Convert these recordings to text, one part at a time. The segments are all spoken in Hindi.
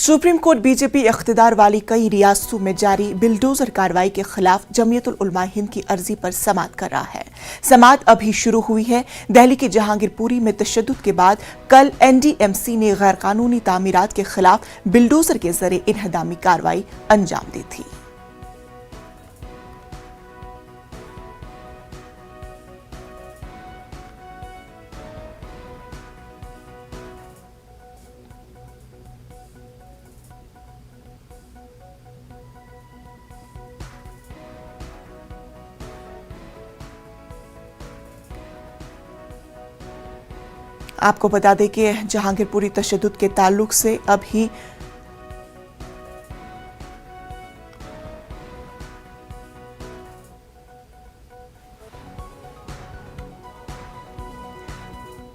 सुप्रीम कोर्ट बीजेपी इख्तिदार वाली कई रियासतों में जारी बिलडोजर कार्रवाई के खिलाफ जमीयतुल उलमा हिंद की अर्जी पर समाअत कर रहा है। समाअत अभी शुरू हुई है। दिल्ली के जहांगीरपुरी में तशद्दुद के बाद कल एनडीएमसी ने गैर कानूनी तामीरात के खिलाफ बिलडोजर के जरिए इन्हदामी कार्रवाई अंजाम दी थी। आपको बता दें कि जहांगीरपुरी तशद्दुद के ताल्लुक से अभी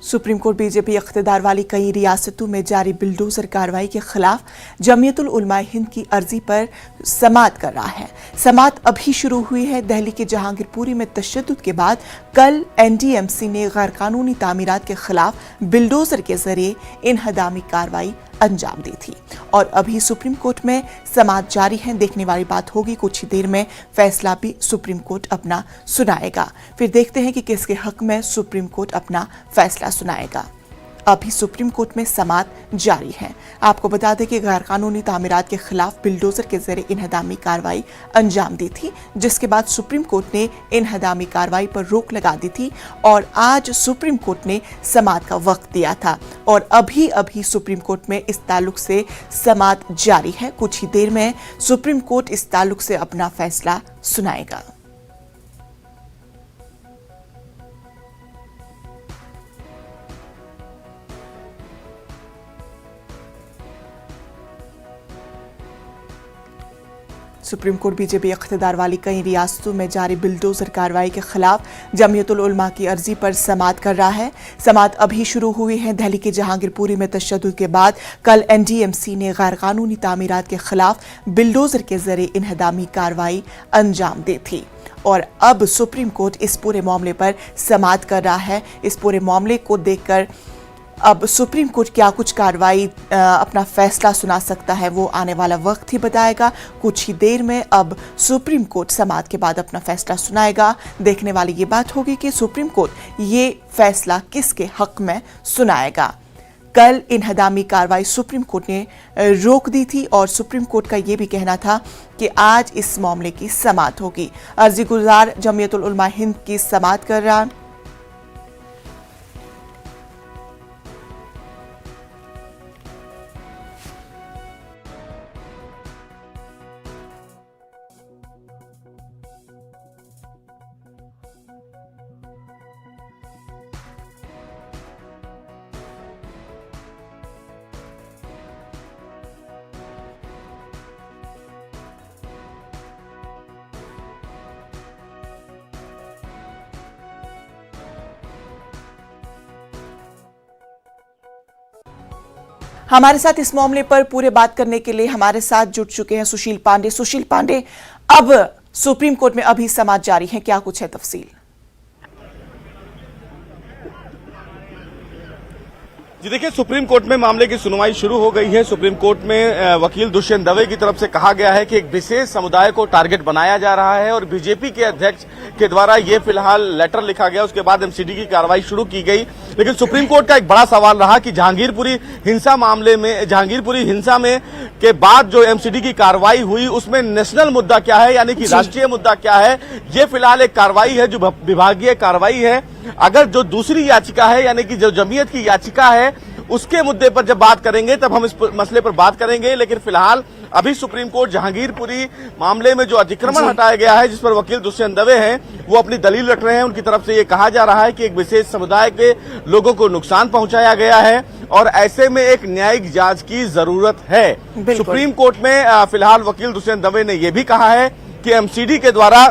सुप्रीम कोर्ट बीजेपी इख्तिदार वाली कई रियासतों में जारी बिलडोजर कार्रवाई के खिलाफ जमीयतुल उलमा हिंद की अर्जी पर समाअत कर रहा है। समाअत अभी शुरू हुई है। दिल्ली के जहांगीरपुरी में तशद्दुद के बाद कल एनडीएमसी ने गैर कानूनी तामीरात के खिलाफ बिलडोजर के जरिए इन्हदामी कार्रवाई अंजाम दी थी और अभी सुप्रीम कोर्ट में समाअत जारी है। देखने वाली बात होगी, कुछ ही देर में फैसला भी सुप्रीम कोर्ट अपना सुनाएगा। फिर देखते हैं कि किसके हक में सुप्रीम कोर्ट अपना फैसला सुनाएगा। अभी सुप्रीम कोर्ट में समाअत जारी है। आपको बता दें कि गैर कानूनी तामीरात के खिलाफ बिलडोजर के जरिए इन्हदामी कार्रवाई अंजाम दी थी, जिसके बाद सुप्रीम कोर्ट ने इन्हदामी कार्रवाई पर रोक लगा दी थी और आज सुप्रीम कोर्ट ने समाअत का वक्त दिया था और अभी सुप्रीम कोर्ट में इस ताल्लुक से समाअत जारी है। कुछ ही देर में सुप्रीम कोर्ट इस ताल्लुक से अपना फैसला सुनाएगा। सुप्रीम कोर्ट बीजेपी इख्तिदार वाली कई रियासतों में जारी बिलडोजर कार्रवाई के खिलाफ जमीयतुल उलमा की अर्जी पर समाअत कर रहा है। समाअत अभी शुरू हुई है। दिल्ली के जहांगीरपुरी में तशद्दुद के बाद कल एनडीएमसी ने गैर कानूनी तामीरात के खिलाफ बिलडोजर के जरिए इन्हदामी कार्रवाई अंजाम दी थी और अब सुप्रीम कोर्ट इस पूरे मामले पर समाअत कर रहा है। इस पूरे मामले को देखकर अब सुप्रीम कोर्ट क्या कुछ कार्रवाई अपना फैसला सुना सकता है, वो आने वाला वक्त ही बताएगा। कुछ ही देर में अब सुप्रीम कोर्ट समाअत के बाद अपना फैसला सुनाएगा। देखने वाली ये बात होगी कि सुप्रीम कोर्ट ये फैसला किसके हक में सुनाएगा। कल इन्हदामी कार्रवाई सुप्रीम कोर्ट ने रोक दी थी और सुप्रीम कोर्ट का ये भी कहना था कि आज इस मामले की समाअत होगी। अर्जी गुजार जमीयतुल उलमा हिंद की समाअत कर रहा हमारे साथ इस मामले पर पूरे बात करने के लिए हमारे साथ जुड़ चुके हैं सुशील पांडे। सुशील पांडे, अब सुप्रीम कोर्ट में अभी समाअत जारी है, क्या कुछ है तफसील? जी देखिए, सुप्रीम कोर्ट में मामले की सुनवाई शुरू हो गई है। सुप्रीम कोर्ट में वकील दुष्यंत दवे की तरफ से कहा गया है कि एक विशेष समुदाय को टारगेट बनाया जा रहा है और बीजेपी के अध्यक्ष के द्वारा ये फिलहाल लेटर लिखा गया। उसके बाद एमसीडी की कार्रवाई शुरू की गई। लेकिन सुप्रीम कोर्ट का एक बड़ा सवाल रहा कि जहांगीरपुरी हिंसा में के बाद जो एमसीडी की कार्रवाई हुई उसमें नेशनल मुद्दा क्या है, यानी कि राष्ट्रीय मुद्दा क्या है। ये फिलहाल एक कार्रवाई है जो विभागीय कार्रवाई है। अगर जो दूसरी याचिका है, यानी कि जो जमीयत की याचिका है, उसके मुद्दे पर जब बात करेंगे तब हम इस मसले पर बात करेंगे। लेकिन फिलहाल अभी सुप्रीम कोर्ट जहांगीरपुरी मामले में जो अतिक्रमण हटाया गया है, जिस पर वकील दुष्यंत दवे हैं, वो अपनी दलील रख रहे हैं। उनकी तरफ से ये कहा जा रहा है कि एक विशेष समुदाय के लोगों को नुकसान पहुंचाया गया है और ऐसे में एक न्यायिक जांच की जरूरत है। सुप्रीम कोर्ट में फिलहाल वकील दुष्यंत दवे ने यह भी कहा है कि एमसीडी के द्वारा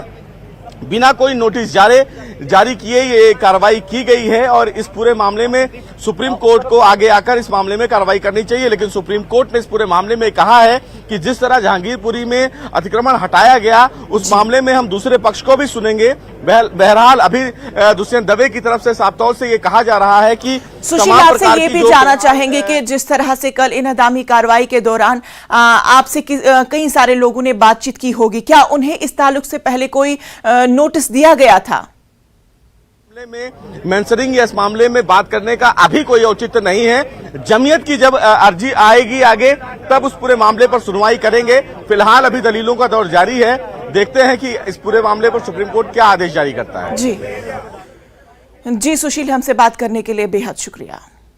बिना कोई नोटिस जारी जारी किए ये कार्रवाई की गई है और इस पूरे मामले में सुप्रीम कोर्ट को आगे आकर इस मामले में कार्रवाई करनी चाहिए। लेकिन सुप्रीम कोर्ट ने इस पूरे मामले में कहा है कि जिस तरह जहांगीरपुरी में अतिक्रमण हटाया गया उस मामले में हम दूसरे पक्ष को भी सुनेंगे। बहरहाल अभी दुष्यंत दवे की तरफ से साफ तौर से ये कहा जा रहा है कि सुशील, आपसे ये भी जानना चाहेंगे कि जिस तरह से कल इन्हदामी कार्रवाई के दौरान आपसे कई सारे लोगों ने बातचीत की होगी, क्या उन्हें इस ताल्लुक से पहले कोई नोटिस दिया गया था? में मेंशनिंग या इस मामले में बात करने का अभी कोई औचित्य नहीं है। जमीयत की जब अर्जी आएगी आगे तब उस पूरे मामले पर सुनवाई करेंगे। फिलहाल अभी दलीलों का दौर जारी है, देखते हैं कि इस पूरे मामले पर सुप्रीम कोर्ट क्या आदेश जारी करता है। जी सुशील, हमसे बात करने के लिए बेहद शुक्रिया।